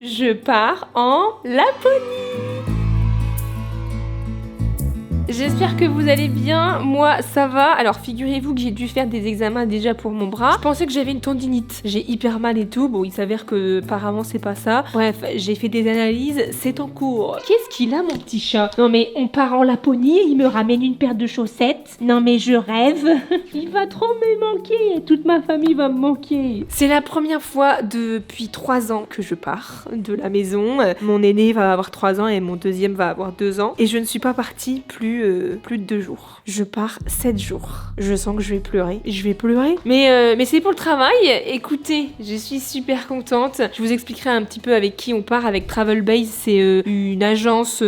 Je pars en Laponie. J'espère que vous allez bien, moi ça va. Alors figurez-vous que j'ai dû faire des examens déjà pour mon bras. Je pensais que j'avais une tendinite, j'ai hyper mal et tout. Bon, il s'avère que apparemment c'est pas ça. Bref, j'ai fait des analyses, c'est en cours. Qu'est-ce qu'il a mon petit chat? Non mais on part en Laponie et il me ramène une paire de chaussettes. Non mais je rêve. Il va trop me manquer, toute ma famille va me manquer. C'est la première fois depuis 3 ans que je pars de la maison. Mon aîné va avoir 3 ans et mon deuxième va avoir 2 ans. Et je ne suis pas partie plus de 2 jours. Je pars 7 jours. Je sens que je vais pleurer. Je vais pleurer. Mais c'est pour le travail. Écoutez, je suis super contente. Je vous expliquerai un petit peu avec qui on part. Avec Travel Base, c'est une agence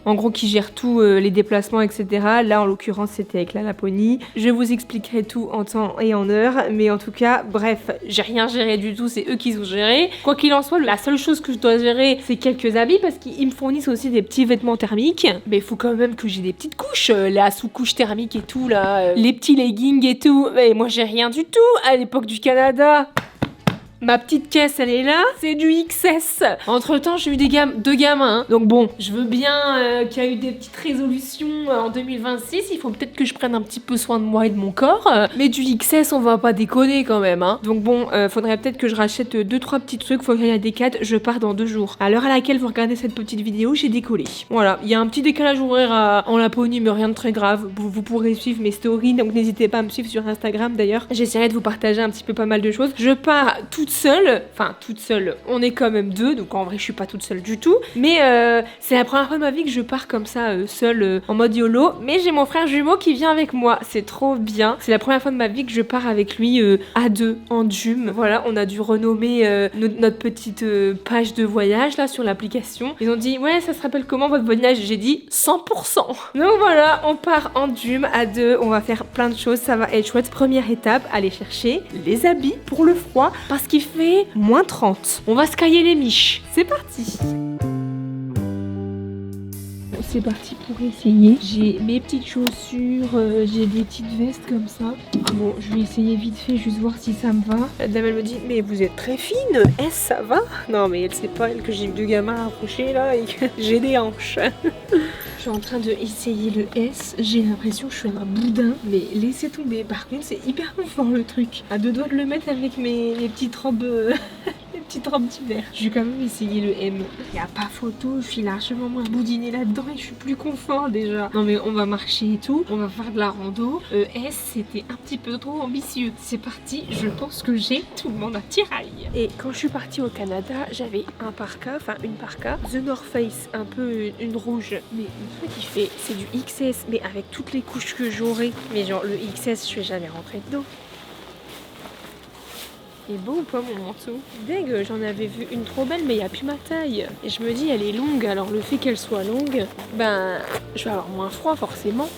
en gros qui gère tous les déplacements, etc. Là, en l'occurrence, c'était avec la Laponie. Je vous expliquerai tout en temps et en heure. Mais en tout cas, bref, j'ai rien géré du tout. C'est eux qui ont géré. Quoi qu'il en soit, la seule chose que je dois gérer, c'est quelques habits parce qu'ils me fournissent aussi des petits vêtements thermiques. Mais il faut quand même que j'ai des petites couches, la sous-couche thermique et tout là, les petits leggings et tout. Mais moi j'ai rien du tout à l'époque du Canada. Ma petite caisse, elle est là, c'est du XS. Entre temps, j'ai eu deux gamins. Hein. Donc bon, je veux bien qu'il y ait eu des petites résolutions en 2026. Il faut peut-être que je prenne un petit peu soin de moi et de mon corps. Mais du XS, on va pas déconner quand même. Hein. Donc bon, faudrait peut-être que je rachète 2-3 petits trucs. Faut qu'il y ait des 4. Je pars dans 2 jours. À l'heure à laquelle vous regardez cette petite vidéo, j'ai décollé. Voilà, il y a un petit décalage horaire en Laponie, mais rien de très grave. Vous pourrez suivre mes stories. Donc n'hésitez pas à me suivre sur Instagram d'ailleurs. J'essaierai de vous partager un petit peu pas mal de choses. Je pars toute seule, on est quand même 2, donc en vrai je suis pas toute seule du tout, mais c'est la première fois de ma vie que je pars comme ça, seule, en mode YOLO, mais j'ai mon frère jumeau qui vient avec moi, c'est trop bien, c'est la première fois de ma vie que je pars avec lui à 2, en Joom. Voilà, on a dû renommer notre petite page de voyage là sur l'application, ils ont dit ouais ça se rappelle comment votre voyage, j'ai dit 100%. Donc voilà, on part en Joom à 2, on va faire plein de choses, ça va être chouette. Première étape, aller chercher les habits pour le froid, parce qu'il fait moins 30. On va se cailler les miches. C'est parti. C'est parti pour essayer. J'ai mes petites chaussures, j'ai des petites vestes comme ça. Bon, je vais essayer vite fait, juste voir si ça me va. La dame, elle me dit, mais vous êtes très fine. Est-ce ça va? Non, mais elle sait pas, elle, que j'ai 2 gamins à accrocher là et que j'ai des hanches. Je suis en train de essayer le S. J'ai l'impression que je suis un boudin, mais laissez tomber. Par contre, c'est hyper confort le truc. À 2 doigts de le mettre avec mes petites robes. Les petites robes d'hiver. Je vais quand même essayer le M. Il n'y a pas photo, je suis largement moins boudinée là-dedans et je suis plus confort déjà. Non mais on va marcher et tout, on va faire de la rando. S, c'était un petit peu trop ambitieux. C'est parti, je pense que j'ai tout le monde à tiraille. Et quand je suis partie au Canada, j'avais un parka, enfin une parka, The North Face, un peu une rouge. Mais le truc qui fait, c'est du XS, mais avec toutes les couches que j'aurai. Mais genre le XS, je vais jamais rentrer dedans. Il est beau ou pas mon manteau? Deg, j'en avais vu une trop belle mais il n'y a plus ma taille. Et je me dis elle est longue, alors le fait qu'elle soit longue, ben je vais avoir moins froid forcément.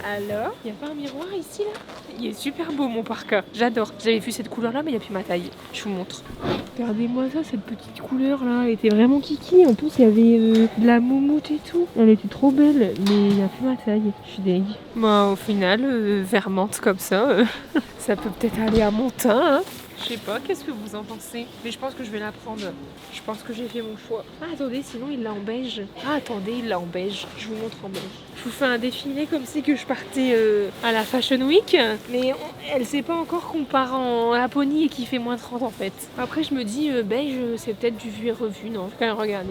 Alors, il n'y a pas un miroir ici là? Il est super beau mon parka, j'adore. J'avais vu cette couleur là mais il n'y a plus ma taille. Je vous montre. Regardez-moi ça, cette petite couleur là, elle était vraiment kiki. En plus il y avait de la moumoute et tout. Elle était trop belle mais il n'y a plus ma taille. Je suis deg. Bon, au final, vert menthe comme ça, ça peut peut-être aller à mon teint. Hein. Je sais pas, qu'est-ce que vous en pensez? Mais je pense que je vais la prendre. Je pense que j'ai fait mon choix. Ah attendez, sinon il l'a en beige. Ah attendez, il l'a en beige. Je vous montre en beige. Je vous fais un défilé comme si que je partais à la Fashion Week. Mais elle sait pas encore qu'on part en Laponie et qu'il fait moins 30 en fait. Après je me dis, beige c'est peut-être du vu et revu. Non, faut quand même regarder.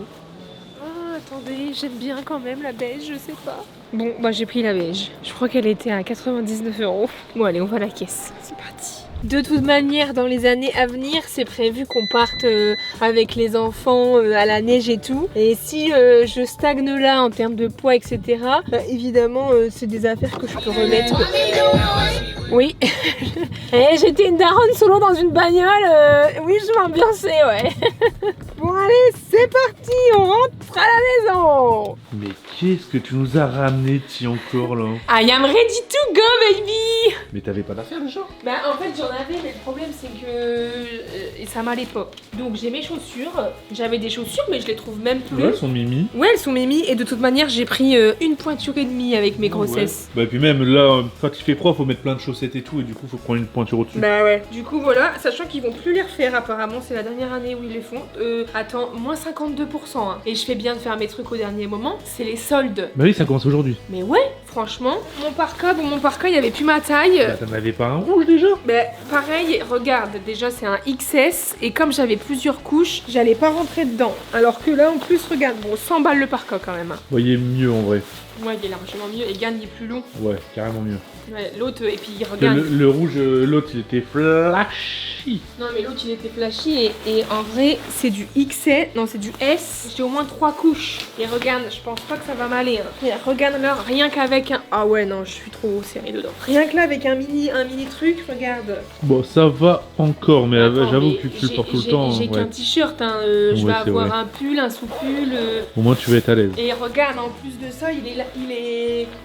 Ah attendez, j'aime bien quand même la beige, je sais pas. Bon, bah j'ai pris la beige. Je crois qu'elle était à 99 €. Bon allez, on va à la caisse. C'est parti. De toute manière, dans les années à venir, c'est prévu qu'on parte avec les enfants à la neige et tout. Et si je stagne là en termes de poids, etc., bah, évidemment, c'est des affaires que je peux remettre. Oui, j'étais une daronne solo dans une bagnole. Oui, je m'ambiançais, ouais. Bon allez, c'est parti, on rentre à la maison. Mais Qu'est-ce que tu nous as ramené, ti encore là? I am ready to go, baby! Mais t'avais pas d'affaires déjà? Bah en fait j'en avais, mais le problème c'est que ça m'allait pas. Donc j'ai mes chaussures, j'avais des chaussures mais je les trouve même plus. Ouais, elles sont mimi. Ouais, elles sont mémies et de toute manière j'ai pris une pointure et demie avec mes grossesses. Ouais. Bah et puis même là, quand il fait froid, faut mettre plein de chaussettes et tout, et du coup faut prendre une pointure au-dessus. Bah ouais. Du coup voilà, sachant qu'ils vont plus les refaire apparemment, c'est la dernière année où ils les font. Attends, moins 52%. Hein. Et je fais bien de faire mes trucs au dernier moment, c'est les soldes. Bah oui, ça commence aujourd'hui. Mais ouais, franchement, mon parka, il y avait plus ma taille. Bah t'en avais pas un rouge déjà? Bah pareil, regarde, déjà c'est un XS et comme j'avais plusieurs couches, j'allais pas rentrer dedans. Alors que là en plus, regarde, bon 100 balles le parka quand même. Hein. Vous voyez mieux en vrai. Ouais, il est largement mieux et Gann il est plus long. Ouais, carrément mieux. Ouais, l'autre, et puis regarde. Le rouge, l'autre il était flashy. Non mais l'autre il était flashy et en vrai c'est du XS, non c'est du S. J'ai au moins 3 couches. Et regarde, je pense pas que ça va m'aller. Hein. Regarde là, rien qu'avec un... Ah ouais non, je suis trop serrée dedans. Rien que là avec un mini truc, regarde. Bon, ça va encore, mais Attends, j'avoue mais que tu le portes tout le temps. J'ai Ouais. qu'un t-shirt, hein. Je vais Ouais, c'est avoir vrai. un pull, un sous-pull. Au moins tu vas être à l'aise. Et regarde, en plus de ça, il est...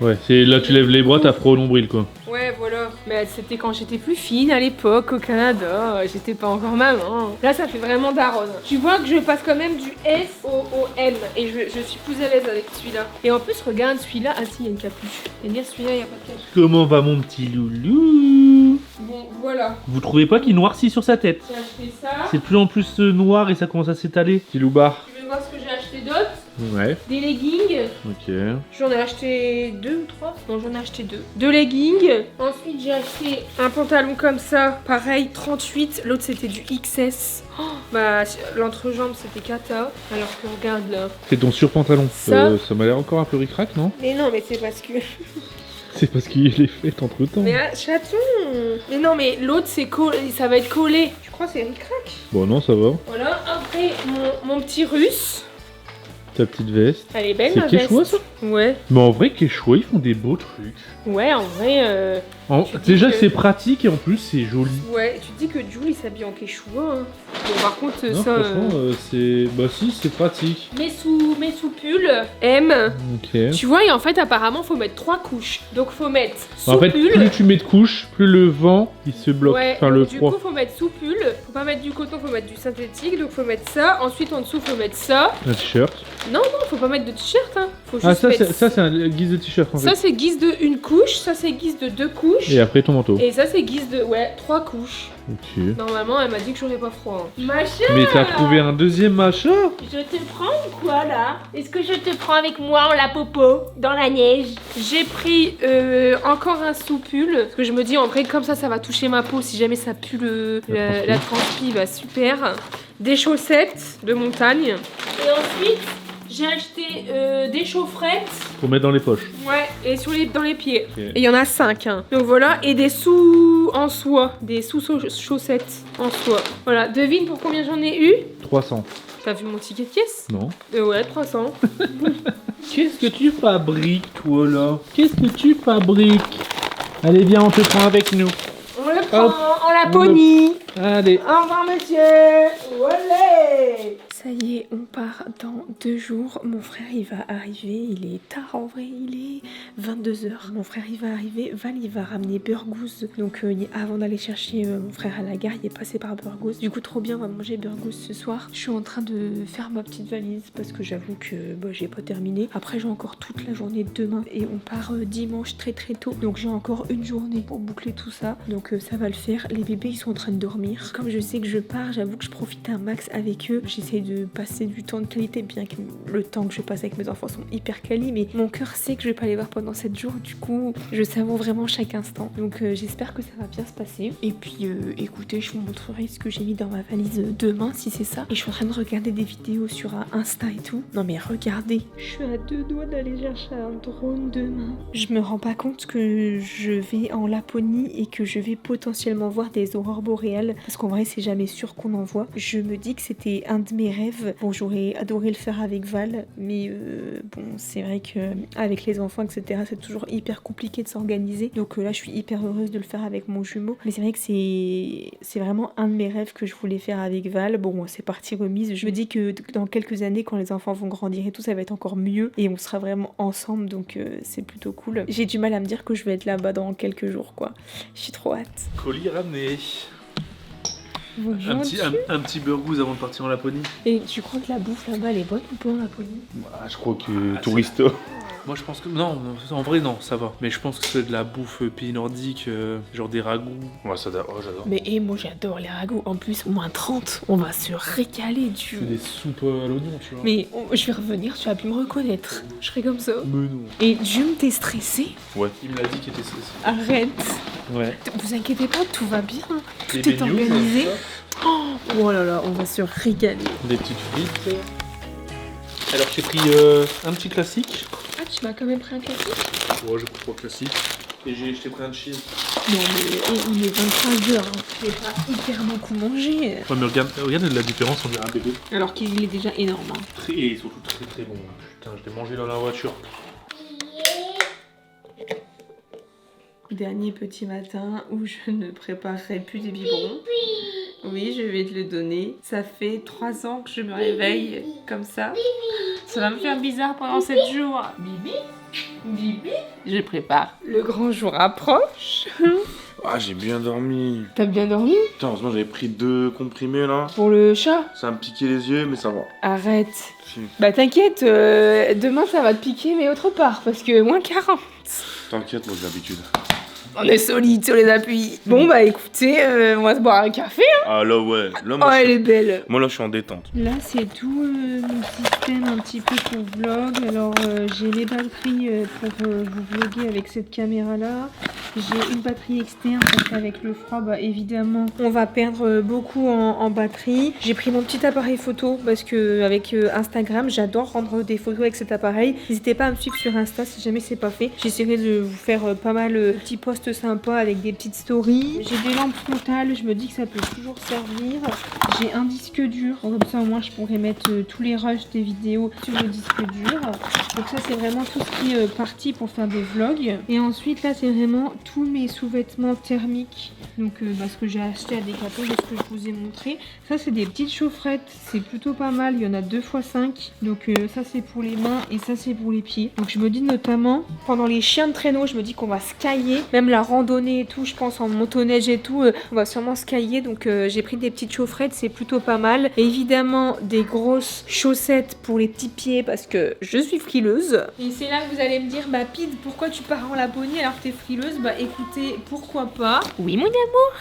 Ouais, c'est là tu lèves les bras, t'as froid au nombril quoi. Ouais, voilà. Mais c'était quand j'étais plus fine à l'époque au Canada. J'étais pas encore maman. Là, ça fait vraiment daronne. Tu vois que je passe quand même du S au M. Et je suis plus à l'aise avec celui-là. Et en plus, regarde celui-là. Ah si, il y a une capuche. Et bien celui-là, il n'y a pas de capuche. Comment va mon petit loulou? Bon, voilà. Vous trouvez pas qu'il noircit sur sa tête? J'ai acheté ça. C'est de plus en plus noir et ça commence à s'étaler. Petit loubar. Tu veux voir ce que j'ai acheté d'autre? Ouais, Des leggings. ok. J'en ai acheté 2 ou 3. Non, j'en ai acheté 2. 2 leggings. Ensuite, j'ai acheté un pantalon comme ça. Pareil, 38. L'autre, c'était du XS. Oh, bah, l'entrejambe, c'était kata. Alors que regarde là. C'est ton surpantalon. Ça Ça m'a l'air encore un peu ric-rac, non? Mais non, mais c'est parce que... C'est parce qu'il est fait entre temps. Mais chaton. Mais non, mais l'autre, c'est ça va être collé. Je crois que c'est ric-rac. Bon, non, ça va. Voilà. Après, mon petit russe. Ta petite veste. Elle est belle, C'est ma veste. Quechua, ça? Ouais. Mais en vrai, Quechua, ils font des beaux trucs. Ouais, en vrai... Tu dis Déjà, que- c'est pratique et en plus, c'est joli. Ouais, tu te dis que Julie s'habille en Quechua. Hein. Bon, par contre, Non, ça... franchement, c'est... Bah si, c'est pratique. Mes sous-pulls, M. Ok. Tu vois, et en fait, apparemment, faut mettre 3 couches. Donc, faut mettre En fait, sous-pull. plus tu mets de couches, plus le vent, il se bloque. Ouais, Enfin, le donc, du froid. coup, faut mettre sous-pull. Faut pas mettre du coton, faut mettre du synthétique. Donc, faut mettre ça. Ensuite, en dessous, faut mettre ça. Un t-shirt. Non, faut pas mettre de t-shirt. Hein. Faut juste Ah, ça, mettre... c'est un guise de t-shirt, en Ça, fait. c'est guise de une couche. Ça, c'est guise de 2 couches. Et après, ton manteau. Et ça, c'est guise de... Ouais, 3 couches. Ok. Normalement, elle m'a dit que j'aurais pas froid. Hein. Machin. Mais t'as trouvé un deuxième machin? Je te prends ou quoi là? Est-ce que je te prends avec moi en la popo dans la neige? J'ai pris encore un sous-pull parce que je me dis en vrai comme ça va toucher ma peau si jamais ça pue la transpi, bah super. Des chaussettes de montagne et ensuite j'ai acheté des chaufferettes. Pour mettre dans les poches. Ouais, et dans les pieds. Ok. Et il y en a 5. Hein. Donc voilà, et des sous en soie, des sous-chaussettes en soie. Voilà, devine pour combien j'en ai eu? 300. T'as vu mon ticket de caisse? Non. Ouais, 300. Qu'est-ce que tu fabriques, toi, là? Qu'est-ce que tu fabriques? Allez, viens, on te prend avec nous. On le prend Hop. en Laponie. Allez. Au revoir, monsieur. Olé. Ça y est, on part dans 2 jours. Mon frère, il va arriver. Il est tard en vrai. Il est 22h. Mon frère, il va arriver. Val, il va ramener Burgos. Donc, avant d'aller chercher mon frère à la gare, il est passé par Burgos. Du coup, trop bien, on va manger Burgos ce soir. Je suis en train de faire ma petite valise parce que j'avoue que j'ai pas terminé. Après, j'ai encore toute la journée de demain et on part dimanche très tôt. Donc, j'ai encore une journée pour boucler tout ça. Donc, ça va le faire. Les bébés, ils sont en train de dormir. Comme je sais que je pars, j'avoue que je profite un max avec eux. J'essaie de passer du temps de qualité, bien que le temps que je passe avec mes enfants sont hyper quali, mais mon cœur sait que je vais pas les voir pendant 7 jours. Du coup, je savoure vraiment chaque instant. Donc, j'espère que ça va bien se passer. Et puis, écoutez, je vous montrerai ce que j'ai mis dans ma valise demain, si c'est ça. Et je suis en train de regarder des vidéos sur Insta et tout. Non, mais regardez, je suis à 2 doigts d'aller chercher un drone demain. Je me rends pas compte que je vais en Laponie et que je vais potentiellement voir des aurores boréales, parce qu'en vrai, c'est jamais sûr qu'on en voit. Je me dis que c'était un de mes rêves rêves. Bon, j'aurais adoré le faire avec Val, mais bon, c'est vrai que avec les enfants, etc., c'est toujours hyper compliqué de s'organiser. Donc là, je suis hyper heureuse de le faire avec mon jumeau. Mais c'est vrai que c'est vraiment un de mes rêves que je voulais faire avec Val. Bon, c'est parti remise. Je me dis que dans quelques années, quand les enfants vont grandir et tout, ça va être encore mieux et on sera vraiment ensemble. Donc c'est plutôt cool. J'ai du mal à me dire que je vais être là-bas dans quelques jours, quoi. J'ai trop hâte. Colis ramené. Bonjour, Un petit burgouze avant de partir en Laponie. Et tu crois que la bouffe là-bas elle est bonne ou pas en Laponie? Bah, je crois que touriste. Moi je pense que non, en vrai non, ça va. Mais je pense que c'est de la bouffe pays nordique, genre des ragoûts. Ouais, ça oh, j'adore. Mais moi j'adore les ragoûts. En plus, moins 30, on va se récaler du. C'est des soupes à l'oignon, tu vois. Mais je vais revenir, tu vas plus me reconnaître. Je serai comme ça. Mais non. Et Jum, t'es stressé? Ouais. Il me l'a dit qu'il était stressé. Arrête. Ouais. Vous inquiétez pas, tout va bien. Tout Des est beignets, organisé. ça. Oh là là, on va se régaler. Des petites frites. Alors j'ai pris un petit classique. Ah, tu m'as quand même pris un classique? Ouais, j'ai pris 3 classiques. Et je t'ai pris un cheese. Non mais il est 23h, hein. Je vais pas hyper beaucoup manger. Ouais mais regarde la différence, on dirait un bébé. Alors qu'il est déjà énorme. Hein. Et surtout très très bon. Putain, je l'ai mangé dans la voiture. Dernier petit matin où je ne préparerai plus des biberons. Oui, je vais te le donner. Ça fait 3 ans que je me réveille comme ça. Ça va me faire bizarre pendant 7 jours. Bibi, Bibi. Je prépare. Le grand jour approche. Ah, j'ai bien dormi. T'as bien dormi? Putain, heureusement j'avais pris 2 comprimés là. Pour le chat? Ça me piquait les yeux, mais ça va. Arrête. Si. Bah t'inquiète, demain ça va te piquer mais autre part parce que moins 40. T'inquiète, moi j'ai l'habitude. On est solide sur les appuis. Bon bah écoutez, on va se boire un café. Hein. Ah là ouais, là Oh moi, elle est belle. moi là je suis en détente. Là c'est tout mon système un petit peu pour vlog. Alors j'ai les batteries pour vous vlogger avec cette caméra là. J'ai une batterie externe parce qu'avec le froid bah évidemment on va perdre beaucoup en batterie. J'ai pris mon petit appareil photo parce que avec Instagram j'adore rendre des photos avec cet appareil. N'hésitez pas à me suivre sur Insta si jamais c'est pas fait. J'essaierai de vous faire pas mal de petits posts sympas avec des petites stories. J'ai des lampes frontales, je me dis que ça peut toujours servir. J'ai un disque dur, comme ça au moins je pourrais mettre tous les rushs des vidéos sur le disque dur. Donc ça c'est vraiment tout ce qui est parti pour faire des vlogs. Et ensuite là c'est vraiment tous mes sous-vêtements thermiques. Donc ce que j'ai acheté à Decathlon, de ce que je vous ai montré. Ça c'est des petites chaufferettes, c'est plutôt pas mal, il y en a 2 x 5. Donc ça c'est pour les mains et ça c'est pour les pieds. Donc je me dis notamment pendant les chiens de traîneau, je me dis qu'on va skier, même la randonnée et tout, je pense en motoneige et tout, on va sûrement skier. Donc j'ai pris des petites chaufferettes, c'est plutôt pas mal. Et évidemment des grosses chaussettes pour les petits pieds parce que je suis frileuse. Et c'est là que vous allez me dire, bah Pide, pourquoi tu pars en Laponie alors que t'es frileuse? Bah écoutez, pourquoi pas? Oui mon amour.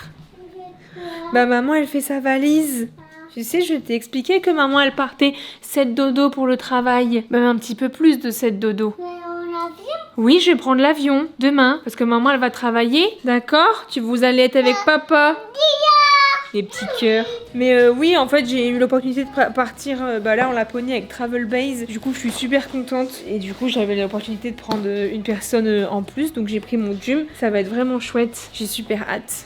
Bah maman elle fait sa valise. Tu sais, je t'ai expliqué que maman elle partait 7 dodo pour le travail. Même un petit peu plus de 7 dodo. Oui, je vais prendre l'avion demain parce que maman elle va travailler, d'accord? Vous allez être avec papa. Les petits cœurs. Mais oui, en fait, j'ai eu l'opportunité de partir là en Laponie avec Travel Base. Du coup, je suis super contente. Et du coup, j'avais l'opportunité de prendre une personne en plus. Donc, j'ai pris mon Jum. Ça va être vraiment chouette. J'ai super hâte.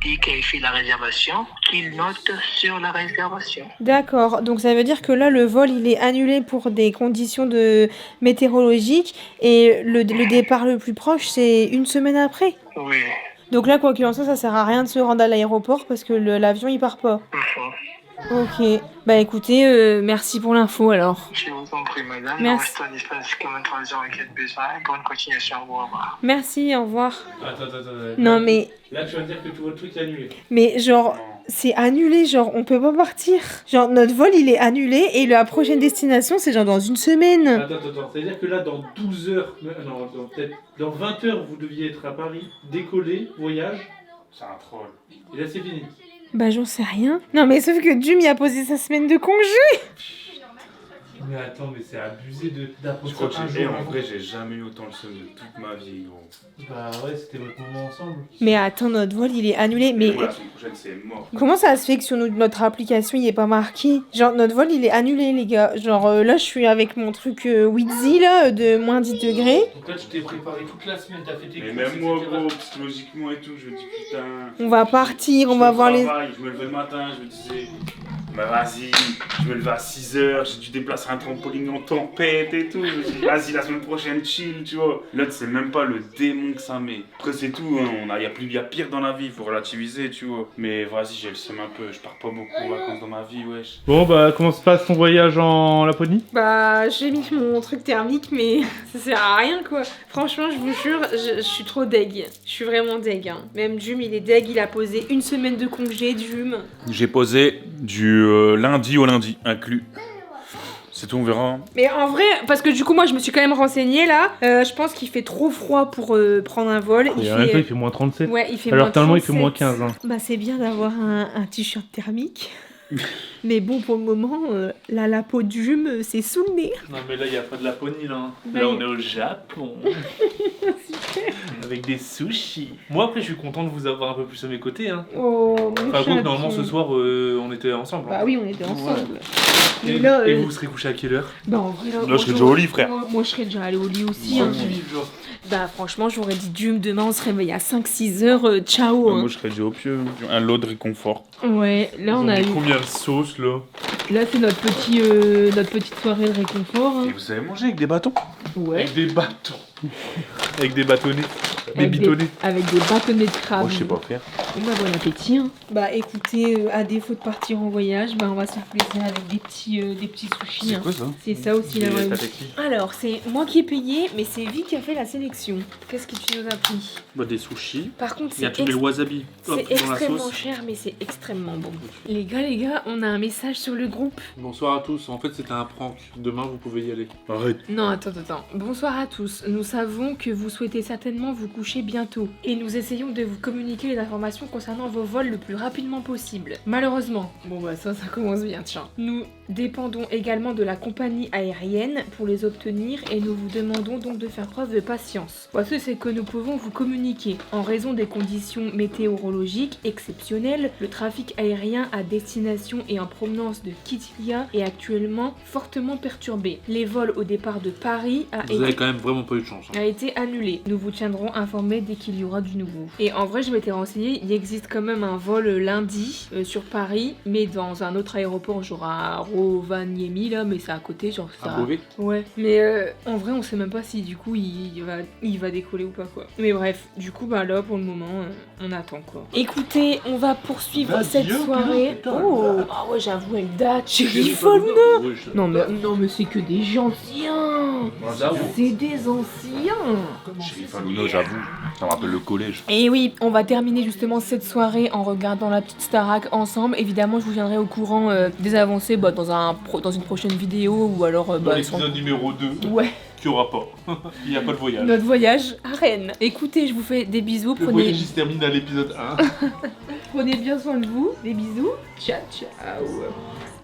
Qui a fait la réservation, qu'il note sur la réservation. D'accord, donc ça veut dire que là le vol il est annulé pour des conditions météorologiques et le départ le plus proche c'est 1 semaine après. Oui. Donc là quoi qu'il en soit ça sert à rien de se rendre à l'aéroport parce que l'avion il part pas. Ok, bah écoutez, merci pour l'info alors. Je vous en prie madame, merci. Restez en espace jusqu'à 23h en cas de besoin. Bonne continuation, au revoir. Merci, au revoir. Attends. Non mais... Là tu vas dire que tout votre truc est annulé. Mais genre... C'est annulé, genre on peut pas partir. Genre notre vol il est annulé et la prochaine destination c'est genre dans 1 semaine. Attends, c'est-à-dire que là dans 12 heures, non, peut-être dans 20 heures vous deviez être à Paris, décoller, voyage. C'est un troll. Et là c'est fini. Bah j'en sais rien. Non mais sauf que Jum y a posé sa semaine de congé. Mais attends, mais c'est abusé d'apprendre Je crois ça un que jour. en vrai j'ai jamais eu autant le seum de toute ma vie gros. Bah ouais, c'était votre moment ensemble. Mais attends, notre vol il est annulé. Mais Ouais, la semaine prochaine c'est mort. comment ça se fait que sur notre application il est pas marqué? Genre notre vol il est annulé les gars. Genre là je suis avec mon truc Wheezy là de moins 10 degrés. Donc là tu t'es préparé toute la semaine, t'as fait tes Mais courses, même moi etc. gros, psychologiquement et tout, je me dis putain. On va partir, on Je va vais au voir les... travail, je me levais le matin, je me disais Bah vas-y, je me levais à 6h, j'ai dû déplacer un trampoline en tempête et tout. Je me suis dit, vas-y, la semaine prochaine, chill, tu vois. L'autre, c'est même pas le démon que ça met. Après, c'est tout, hein. Y a pire dans la vie, faut relativiser, tu vois. Mais vas-y, j'ai le seum un peu, je pars pas beaucoup en vacances dans ma vie, wesh. Bon, bah, comment se passe ton voyage en Laponie? Bah, j'ai mis mon truc thermique, mais ça sert à rien quoi. Franchement, je vous jure, je suis trop deg. Je suis vraiment deg. Hein. Même Jum, il est deg, il a posé une semaine de congé, Jum. J'ai posé du lundi au lundi, inclus. C'est tout, on verra. Mais en vrai, parce que du coup, moi, je me suis quand même renseignée là. Je pense qu'il fait trop froid pour prendre un vol. Il fait moins 37. Ouais, il fait Alors, moins tellement, il 37. fait moins 15. Hein. Bah, c'est bien d'avoir un t-shirt thermique. Mais bon, pour le moment, la peau de Jum, c'est sous le nez. Non, mais là, il n'y a pas de Laponie, là. Bah, Là, oui. on est au Japon. Avec des sushis. Moi, après, je suis content de vous avoir un peu plus à mes côtés. Hein. Oh, mon Enfin, chat, normalement, tu- ce soir, on était ensemble. Bah oui, on était ensemble. Et, Mais là, et vous serez couché à quelle heure? Bah, en vrai, là, Là, je serais déjà au lit, frère. Moi, je serais déjà allée au lit aussi. Sans Hein. vivre, genre. Bah, franchement, j'aurais dit Jum, demain, on se réveille à 5-6 heures. Ciao. Moi, Hein. je serais déjà au pieu. Un lot de réconfort. Ouais, là, on Ils ont a mis eu. combien de sauces, là? Là, c'est notre petite soirée de réconfort. Hein. Et vous avez mangé avec des bâtons? Ouais. Avec des bâtons. Avec des bâtonnets. Des Avec bitonnets. Avec des bâtonnets de crabe. Moi, je sais pas faire. Bon, bah, bon appétit. Hein. Bah, écoutez, à défaut de partir en voyage, bah, on va se faire plaisir avec des petits sushis. C'est Hein. quoi ça? C'est ça aussi la vraie vie. Avec qui? Alors, c'est moi qui ai payé, mais c'est Vi qui a fait la sélection. Qu'est-ce que tu nous as pris? Bah, des sushis. Par contre, Il y a tous les wasabi. Hop, c'est dans la extrêmement sauce. cher, mais c'est extrêmement bon. Les gars, on a un message sur le groupe. Bonsoir à tous. En fait, c'était un prank. Demain, vous pouvez y aller. Arrête. Non, attends. Bonsoir à tous. Nous savons que vous souhaitez certainement vous coucher bientôt. Et nous essayons de vous communiquer les informations concernant vos vols le plus rapidement possible. Malheureusement, bon bah ça commence bien, tiens. Nous dépendons également de la compagnie aérienne pour les obtenir et nous vous demandons donc de faire preuve de patience. Voici ce que nous pouvons vous communiquer. En raison des conditions météorologiques exceptionnelles, le trafic aérien à destination et en provenance de Kitilia est actuellement fortement perturbé. Les vols au départ de Paris Vous avez quand même vraiment pas eu de chance. Hein. a été annulé. Nous vous tiendrons informés dès qu'il y aura du nouveau. Et en vrai, je m'étais renseignée, il existe quand même un vol lundi sur Paris, mais dans un autre aéroport, genre à Rovaniemi, là, mais c'est à côté, genre ça. À Beauvais. Ouais. Mais en vrai, on sait même pas si du coup il va décoller ou pas quoi. Mais bref, du coup, bah là, pour le moment, on attend quoi. Écoutez, on va poursuivre Vas-y, cette hein, soirée. putain, Oh, ah ouais, j'avoue, elle date, chérie folle, non. Ouais, je- Non mais c'est que des gens anciens. C'est des anciens. Chérie Faluno, j'avoue. Ça me rappelle le collège. Et oui, on va terminer justement cette soirée en regardant la petite Starac ensemble. Évidemment, je vous tiendrai au courant des avancées dans une prochaine vidéo ou alors Dans l'épisode numéro 2, Ouais, qu'il n'y aura pas. Il n'y a pas de voyage. notre voyage à Rennes. Écoutez, je vous fais des bisous. Le voyage il se termine à l'épisode 1. Prenez bien soin de vous. Des bisous. Ciao, ciao.